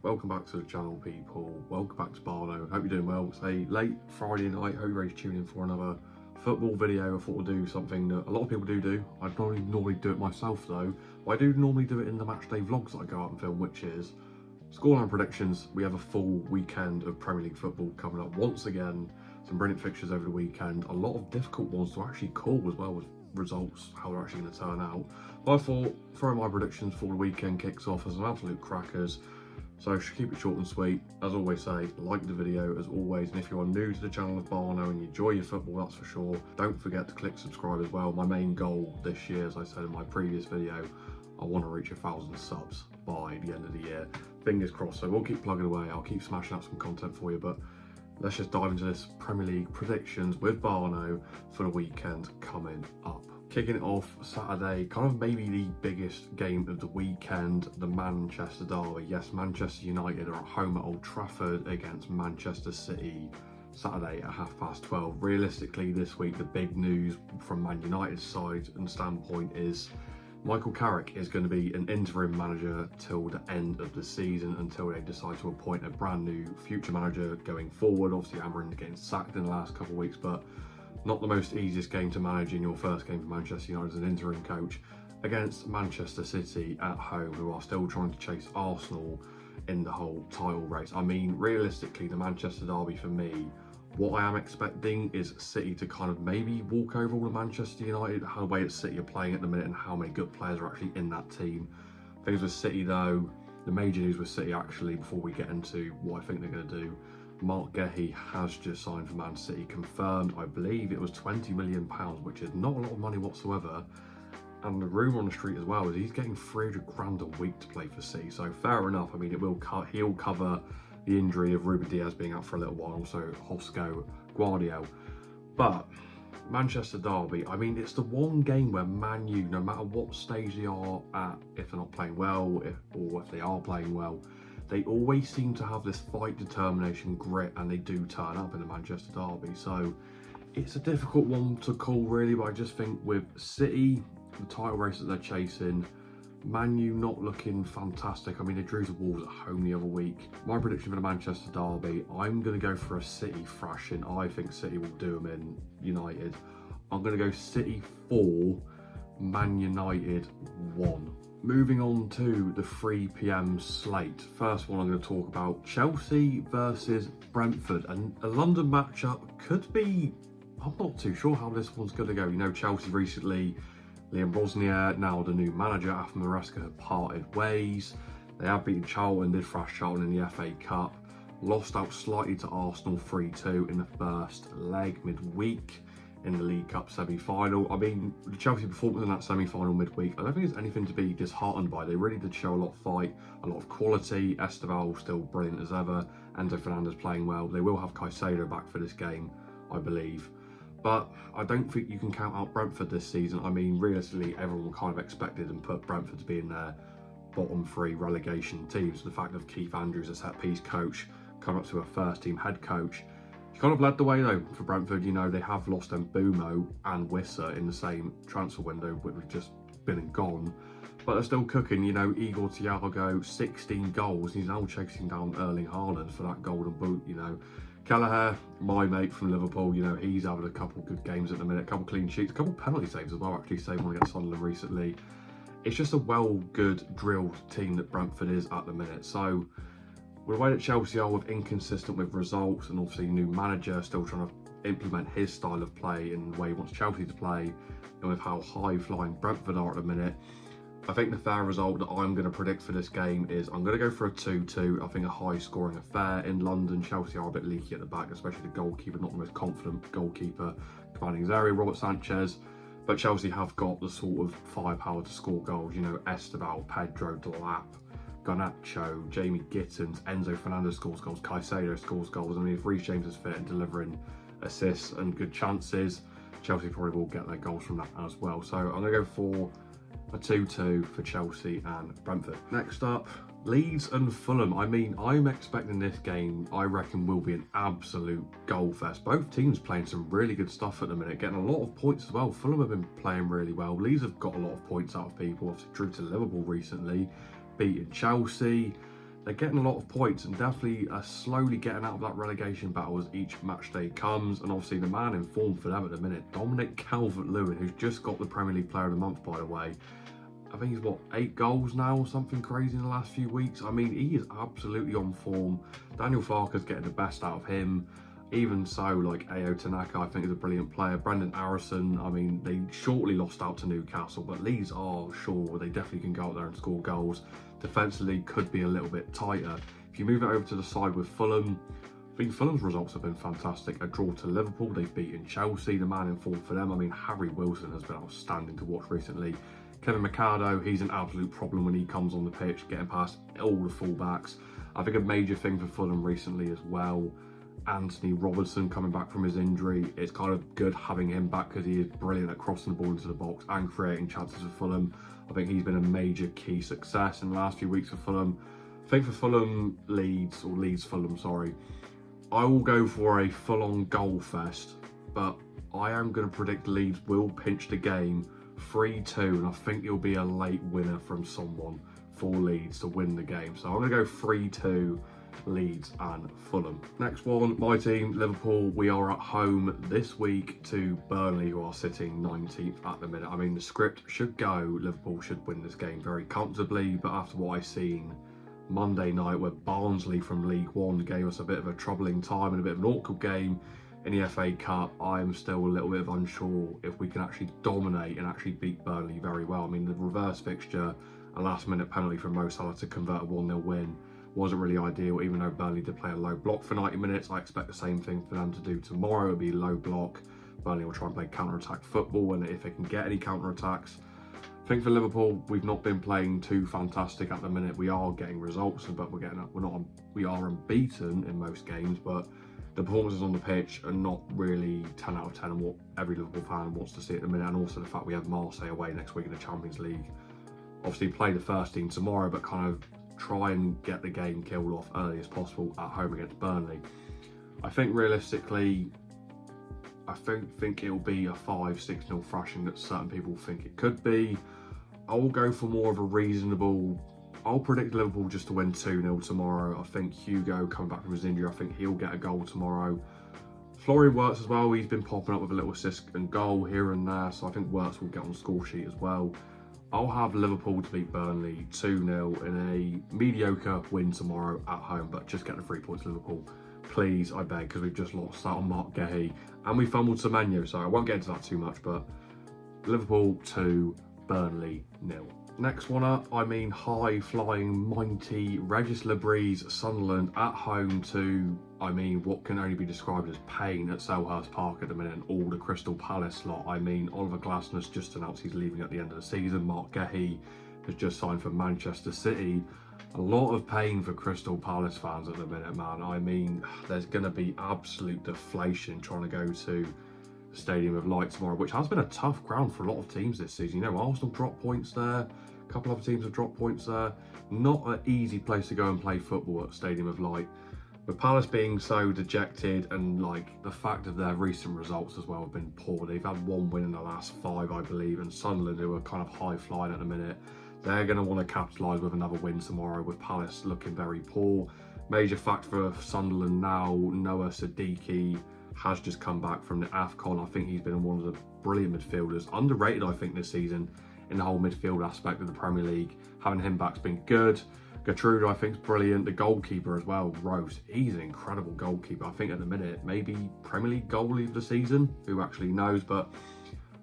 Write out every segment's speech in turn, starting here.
Welcome back to the channel, people. Welcome back to Barno. Hope you're doing well. It's a late Friday night. Hope you're ready to tune in for another football video. I thought we'll do something that a lot of people do. I don't normally do it myself though. But I do normally do it in the matchday vlogs that I go out and film, which is scoreline predictions. We have a full weekend of Premier League football coming up once again. Some brilliant fixtures over the weekend. A lot of difficult ones to actually call as well, with results, how they're actually going to turn out. But I thought, throw my predictions for the weekend kicks off as an absolute crackers. So I should keep it short and sweet. As always say, like the video as always, and if you are new to the channel of Barno and you enjoy your football, that's for sure, don't forget to click subscribe as well. My main goal this year, as I said in my previous video, I want to reach 1,000 subs by the end of the year. Fingers crossed. So we'll keep plugging away. I'll keep smashing out some content for you, but let's just dive into this Premier League predictions with Barno for the weekend coming up. Kicking it off Saturday, kind of maybe the biggest game of the weekend, the Manchester derby. Yes, Manchester United are at home at Old Trafford against Manchester City Saturday at 12:30. Realistically, this week, the big news from Man United's side and standpoint is Michael Carrick is going to be an interim manager till the end of the season, until they decide to appoint a brand new future manager going forward. Obviously, Amarin getting sacked in the last couple of weeks, but not the most easiest game to manage in your first game for Manchester United as an interim coach against Manchester City at home, who are still trying to chase Arsenal in the whole title race. I mean, realistically, the Manchester derby for me, what I am expecting is City to kind of maybe walk over all of Manchester United, how the way that City are playing at the minute and how many good players are actually in that team. Things with City though, the major news with City actually, before we get into what I think they're going to do, Mark Gehi has just signed for Man City, confirmed. I believe it was £20 million, which is not a lot of money whatsoever. And the rumour on the street as well is he's getting 300 grand a week to play for City. So fair enough. I mean, he'll cover the injury of Ruben Diaz being out for a little while, also Hosco Guardiola. But Manchester derby, I mean, it's the one game where Man U, no matter what stage they are at, if they're not playing well, or if they are playing well, they always seem to have this fight, determination, grit, and they do turn up in the Manchester derby. So it's a difficult one to call really, but I just think with City, the title race that they're chasing, Man U not looking fantastic. I mean, they drew to Wolves at home the other week. My prediction for the Manchester derby, I'm going to go for a City thrashing. I think City will do them in United. I'm going to go City 4, Man United 1. Moving on to the 3 PM slate. First one I'm going to talk about, Chelsea versus Brentford. And a London matchup could be, I'm not too sure how this one's going to go. You know, Chelsea recently, Liam Rosnier, now the new manager after Maresca had parted ways. They have beaten Charlton, did thrash Charlton in the FA Cup. Lost out slightly to Arsenal 3-2 in the first leg midweek in the League Cup semi-final. I mean, the Chelsea performance in that semi-final midweek, I don't think there's anything to be disheartened by. They really did show a lot of fight, a lot of quality. Esteval still brilliant as ever. Enzo Fernandez playing well. They will have Caicedo back for this game, I believe. But I don't think you can count out Brentford this season. I mean, realistically, everyone kind of expected and put Brentford to be in their bottom 3 relegation teams. The fact of Keith Andrews, a set-piece coach, come up to a first-team head coach, he kind of led the way though for Brentford. You know, they have lost Mbumo and Wissa in the same transfer window, which have just been and gone. But they're still cooking. You know, Igor Thiago, 16 goals. He's now chasing down Erling Haaland for that golden boot, you know. Kelleher, my mate from Liverpool, you know, he's having a couple good games at the minute, a couple clean sheets, a couple penalty saves as well, actually saved one against Sunderland recently. It's just a good drilled team that Brentford is at the minute. So with the way that Chelsea are with inconsistent with results, and obviously new manager still trying to implement his style of play and the way he wants Chelsea to play, and with how high-flying Brentford are at the minute, I think the fair result that I'm going to predict for this game is I'm going to go for a 2-2. I think a high-scoring affair in London. Chelsea are a bit leaky at the back, especially the goalkeeper, not the most confident goalkeeper commanding his area, Robert Sanchez. But Chelsea have got the sort of firepower to score goals. You know, Esteval, Pedro, Delap, Garnacho, Jamie Gittins, Enzo Fernandez scores goals, Caicedo scores goals. I mean, if Reece James is fit and delivering assists and good chances, Chelsea probably will get their goals from that as well. So I'm going to go for a 2-2 for Chelsea and Brentford. Next up, Leeds and Fulham. I mean, I'm expecting this game, I reckon, will be an absolute goal fest. Both teams playing some really good stuff at the minute, getting a lot of points as well. Fulham have been playing really well. Leeds have got a lot of points out of people. Obviously drew to Liverpool recently, beating Chelsea. they're getting a lot of points and definitely are slowly getting out of that relegation battle as each match day comes. And obviously the man in form for them at the minute, Dominic Calvert-Lewin, who's just got the Premier League Player of the Month, by the way. I think he's, what, 8 goals now or something crazy in the last few weeks. I mean, he is absolutely on form. Daniel Farke's getting the best out of him. Even so, like Ao Tanaka, I think, is a brilliant player. Brendan Harrison, I mean, they shortly lost out to Newcastle, but Leeds are sure they definitely can go out there and score goals. Defensively, could be a little bit tighter. If you move it over to the side with Fulham, I think Fulham's results have been fantastic. A draw to Liverpool, they've beaten Chelsea, the man in form for them. I mean, Harry Wilson has been outstanding to watch recently. Kevin Mercado, he's an absolute problem when he comes on the pitch, getting past all the fullbacks. I think a major thing for Fulham recently as well, Anthony Robertson coming back from his injury. It's kind of good having him back because he is brilliant at crossing the ball into the box and creating chances for Fulham. I think he's been a major key success in the last few weeks for Fulham. I think for Fulham, Leeds-Fulham, sorry, I will go for a full-on goal fest, but I am going to predict Leeds will pinch the game 3-2, and I think it'll be a late winner from someone for Leeds to win the game. So I'm going to go 3-2 Leeds and Fulham. Next one, my team, Liverpool. We are at home this week to Burnley, who are sitting 19th at the minute. I mean, the script should go, Liverpool should win this game very comfortably, but after what I've seen Monday night, where Barnsley from League One gave us a bit of a troubling time and a bit of an awkward game in the FA Cup, I'm still a little bit unsure if we can actually dominate and actually beat Burnley very well. I mean, the reverse fixture, a last-minute penalty from Mo Salah to convert a 1-0 win, wasn't really ideal. Even though Burnley did play a low block for 90 minutes, I expect the same thing for them to do tomorrow. It'll be low block. Burnley will try and play counter-attack football, and if they can get any counter-attacks. I think for Liverpool, we've not been playing too fantastic at the minute. We are getting results, but we are unbeaten in most games, but the performances on the pitch are not really 10 out of 10 and what every Liverpool fan wants to see at the minute. And also the fact we have Marseille away next week in the Champions League. Obviously play the first team tomorrow, but kind of try and get the game killed off early as possible at home against Burnley. I think realistically, I think it'll be a 5-6-0 thrashing that certain people think it could be. I will go for more of a reasonable, I'll predict Liverpool just to win 2-0 tomorrow. I think Hugo coming back from his injury, I think he'll get a goal tomorrow. Florian Wirtz as well, he's been popping up with a little assist and goal here and there, so I think Wirtz will get on the score sheet as well. I'll have Liverpool to beat Burnley 2-0 in a mediocre win tomorrow at home, but just get the 3 points, Liverpool. Please, I beg, because we've just lost out on Mark Gahey and we fumbled Semenyo, so I won't get into that too much, but Liverpool 2, Burnley 0. Next one up, I mean, high-flying, mighty Regis Lebree's Sunderland at home to, I mean, what can only be described as pain at Selhurst Park at the minute, and all the Crystal Palace lot. I mean, Oliver Glasner's just announced he's leaving at the end of the season. Mark Gahey has just signed for Manchester City. A lot of pain for Crystal Palace fans at the minute, man. I mean, there's going to be absolute deflation trying to go to the Stadium of Light tomorrow, which has been a tough ground for a lot of teams this season. You know, Arsenal dropped points there. A couple of other teams have dropped points there. Not an easy place to go and play football at Stadium of Light. With Palace being so dejected, and like the fact of their recent results as well have been poor. They've had 1 win in the last 5, I believe, and Sunderland, who are kind of high flying at the minute, they're going to want to capitalise with another win tomorrow, with Palace looking very poor. Major fact for Sunderland now, Noah Siddiqui has just come back from the AFCON. I think he's been one of the brilliant midfielders, underrated I think this season in the whole midfield aspect of the Premier League. Having him back's been good. Gertrude, I think, is brilliant. The goalkeeper as well, Rose, he's an incredible goalkeeper. I think at the minute, maybe Premier League goalie of the season, who actually knows, but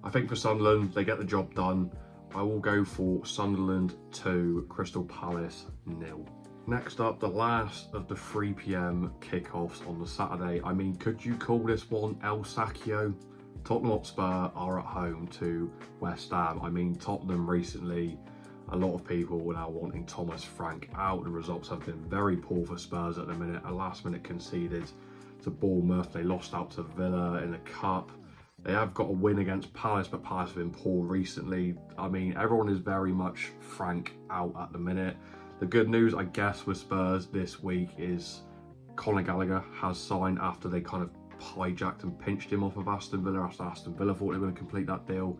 I think for Sunderland, they get the job done. I will go for Sunderland 2, Crystal Palace 0. Next up, the last of the 3 PM kickoffs on the Saturday. I mean, could you call this one El Sacchio? Tottenham Hotspur are at home to West Ham. I mean, Tottenham recently, a lot of people were now wanting Thomas Frank out. The results have been very poor for Spurs at the minute. A last-minute conceded to Bournemouth. They lost out to Villa in the Cup. They have got a win against Palace, but Palace have been poor recently. I mean, everyone is very much Frank out at the minute. The good news, I guess, with Spurs this week is Conor Gallagher has signed after they kind of hijacked and pinched him off of Aston Villa after Aston Villa thought they were going to complete that deal.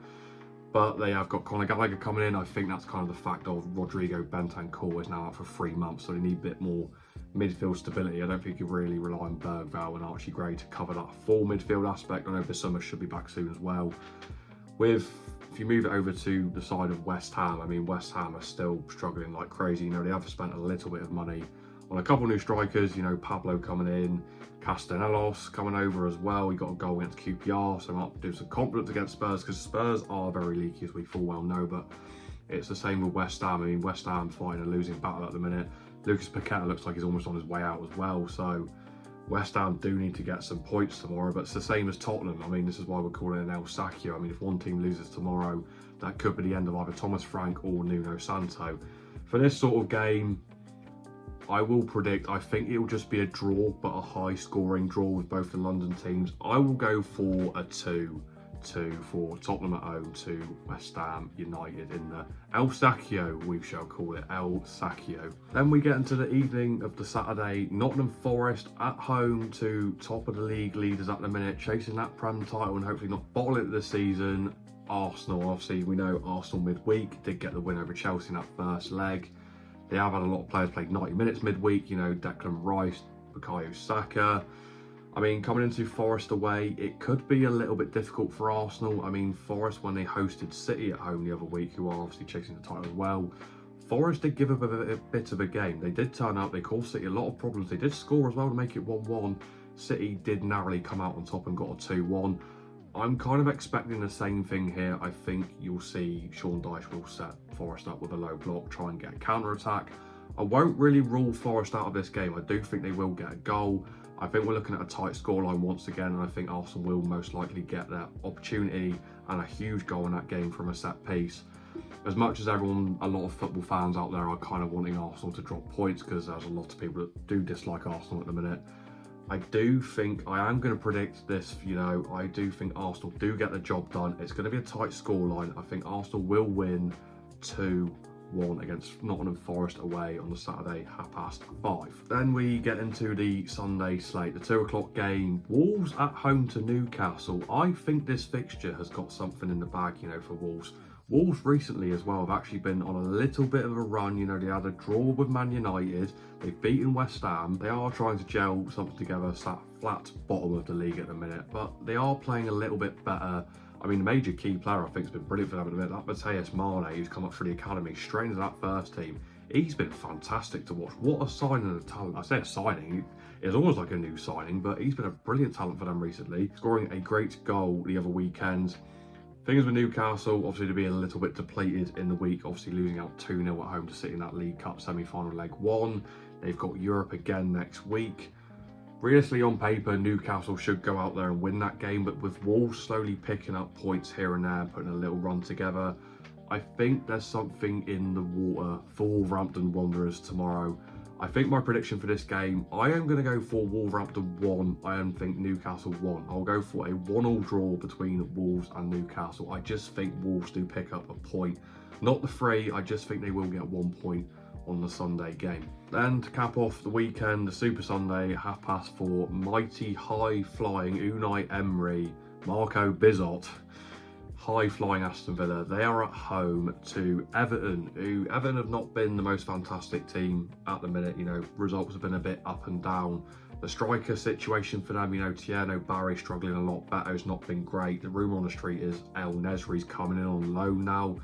but they have got Conor Gallagher coming in. I think that's kind of the fact of Rodrigo Bentancur is now out for 3 months, so they need a bit more midfield stability. I don't think you can really rely on Bergvall and Archie Gray to cover that full midfield aspect. I know Bissummer should be back soon as well. If you move it over to the side of West Ham, I mean, West Ham are still struggling like crazy. You know, they have spent a little bit of money on a couple new strikers, you know, Pablo coming in, Castellanos coming over as well. He got a goal against QPR, so might do some confidence against Spurs, because Spurs are very leaky, as we full well know, but it's the same with West Ham. I mean, West Ham fighting a losing battle at the minute. Lucas Paqueta looks like he's almost on his way out as well, so West Ham do need to get some points tomorrow, but it's the same as Tottenham. I mean, this is why we're calling it El Sacchio. I mean, if one team loses tomorrow, that could be the end of either Thomas Frank or Nuno Santo. For this sort of game, I will predict, I think it will just be a draw, but a high-scoring draw with both the London teams. I will go for a 2-2 for Tottenham at home to West Ham United in the El Sacchio, we shall call it El Sacchio. Then we get into the evening of the Saturday. Nottingham Forest at home to top of the league leaders at the minute, chasing that Prem title and hopefully not bottle it this season. Arsenal, obviously, we know Arsenal midweek did get the win over Chelsea in that first leg. They have had a lot of players played 90 minutes midweek, you know, Declan Rice, Bukayo Saka. I mean, coming into Forest away, it could be a little bit difficult for Arsenal. I mean, Forest, when they hosted City at home the other week, who are obviously chasing the title as well, Forest did give up a bit of a game. They did turn up, they caused City a lot of problems. They did score as well to make it 1-1. City did narrowly come out on top and got a 2-1. I'm kind of expecting the same thing here. I think you'll see Sean Dyche will set Forest up with a low block, try and get a counter-attack. I won't really rule Forest out of this game. I do think they will get a goal. I think we're looking at a tight scoreline once again, and I think Arsenal will most likely get their opportunity and a huge goal in that game from a set piece. As much as everyone, a lot of football fans out there are kind of wanting Arsenal to drop points, because there's a lot of people that do dislike Arsenal at the minute, I do think, I am going to predict this, you know, I do think Arsenal do get the job done. It's going to be a tight scoreline. I think Arsenal will win 2-1 against Nottingham Forest away on the Saturday, 5:30. Then we get into the Sunday slate, the 2 o'clock game, Wolves at home to Newcastle. I think this fixture has got something in the bag, you know, for Wolves. Wolves recently as well have actually been on a little bit of a run. You know, they had a draw with Man United, they've beaten West Ham, they are trying to gel something together, sat flat bottom of the league at the minute, but they are playing a little bit better. I mean, the major key player I think has been brilliant for them at the minute, that Mateus Mane, who's come up through the academy, straight into that first team. He's been fantastic to watch. What a signing of talent. I say a signing, it's almost like a new signing, but he's been a brilliant talent for them recently, scoring a great goal the other weekend. Thing is with Newcastle, obviously to be a little bit depleted in the week, obviously losing out 2-0 at home to City in that League Cup semi-final leg 1. They've got Europe again next week. Realistically, on paper, Newcastle should go out there and win that game, but with Wolves slowly picking up points here and there, putting a little run together, I think there's something in the water for Wolverhampton Wanderers tomorrow. I think my prediction for this game, I am going to go for Wolverhampton 1. I am think Newcastle 1. I'll go for a 1-1 draw between Wolves and Newcastle. I just think Wolves do pick up a point. Not the 3, I just think they will get 1 point on the Sunday game. Then to cap off the weekend, the Super Sunday, 4:30, mighty high-flying Unai Emery, Marco Bizot, high-flying Aston Villa. They are at home to Everton, who Everton have not been the most fantastic team at the minute. You know, results have been a bit up and down. The striker situation for them, you know, Tierno Barry struggling a lot. Beto's not been great. The rumour on the street is El Nesri's coming in on loan now.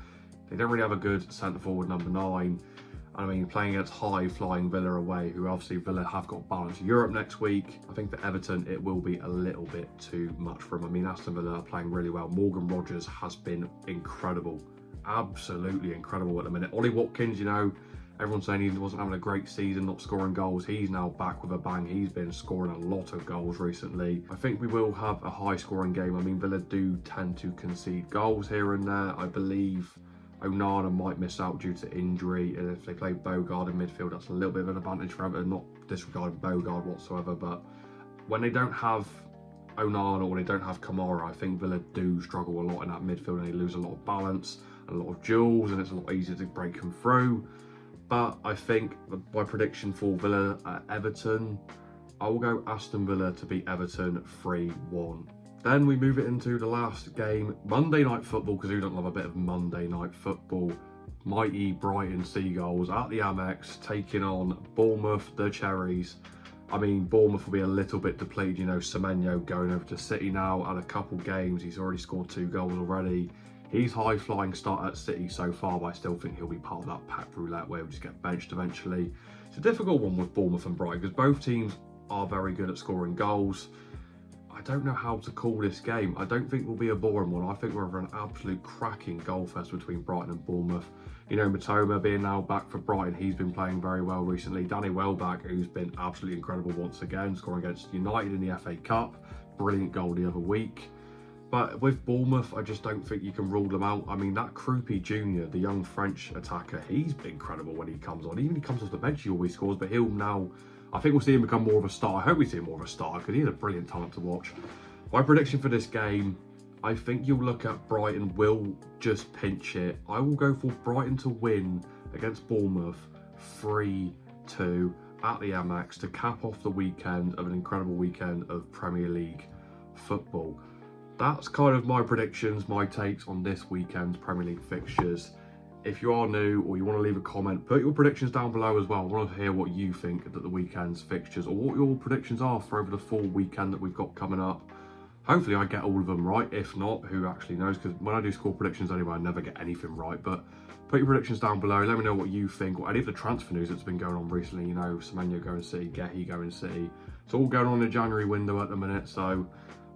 They don't really have a good centre-forward number 9. I mean, playing against high-flying Villa away, who obviously Villa have got balance Europe next week. I think for Everton, it will be a little bit too much for them. I mean, Aston Villa are playing really well. Morgan Rogers has been incredible. Absolutely incredible at the minute. Ollie Watkins, you know, everyone's saying he wasn't having a great season, not scoring goals. He's now back with a bang. He's been scoring a lot of goals recently. I think we will have a high-scoring game. I mean, Villa do tend to concede goals here and there. I believe Onana might miss out due to injury, and if they play Bogard in midfield, that's a little bit of an advantage for Everton, not disregarding Bogard whatsoever, but when they don't have Onana or they don't have Kamara, I think Villa do struggle a lot in that midfield, and they lose a lot of balance and a lot of duels, and it's a lot easier to break them through. But I think my prediction for Villa at Everton, I will go Aston Villa to beat Everton 3-1. Then we move it into the last game, Monday Night Football, because who don't love a bit of Monday Night Football? Mighty Brighton Seagulls at the Amex taking on Bournemouth, the Cherries. I mean, Bournemouth will be a little bit depleted, you know, Semenyo going over to City now at a couple games. He's already scored 2 goals already. He's high-flying start at City so far, but I still think he'll be part of that pack roulette where he'll just get benched eventually. It's a difficult one with Bournemouth and Brighton because both teams are very good at scoring goals. I don't know how to call this game. I don't think it will be a boring one. I think we're over an absolute cracking goal fest between Brighton and Bournemouth. You know, Matoma being now back for Brighton, he's been playing very well recently. Danny Welbeck, who's been absolutely incredible once again, scoring against United in the FA Cup. Brilliant goal the other week. But with Bournemouth, I just don't think you can rule them out. I mean, that Krupi Jr., the young French attacker, he's been incredible when he comes on. Even when he comes off the bench, he always scores, but he'll now... I think we'll see him become more of a star. I hope we see him more of a star because he's a brilliant talent to watch. My prediction for this game, I think you'll look at Brighton will just pinch it. I will go for Brighton to win against Bournemouth 3-2 at the Amex to cap off the weekend of an incredible weekend of Premier League football. That's kind of my predictions, my takes on this weekend's Premier League fixtures. If you are new or you want to leave a comment, put your predictions down below as well. I want to hear what you think that the weekend's fixtures or what your predictions are for over the full weekend that we've got coming up. Hopefully I get all of them right. If not, who actually knows? Because when I do score predictions anyway, I never get anything right. But put your predictions down below. Let me know what you think or any of the transfer news that's been going on recently. You know, Semenyo going City, Gehi going City. It's all going on in the January window at the minute. So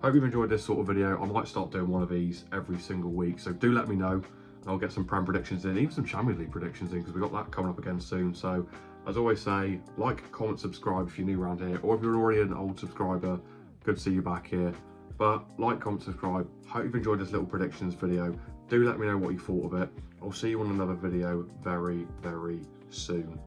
hope you've enjoyed this sort of video. I might start doing one of these every single week. So do let me know. I'll get some Prem predictions in, even some Champions League predictions in, because we've got that coming up again soon. So, as always say, like, comment, subscribe if you're new around here, or if you're already an old subscriber, good to see you back here. But like, comment, subscribe. Hope you've enjoyed this little predictions video. Do let me know what you thought of it. I'll see you on another video very, very soon.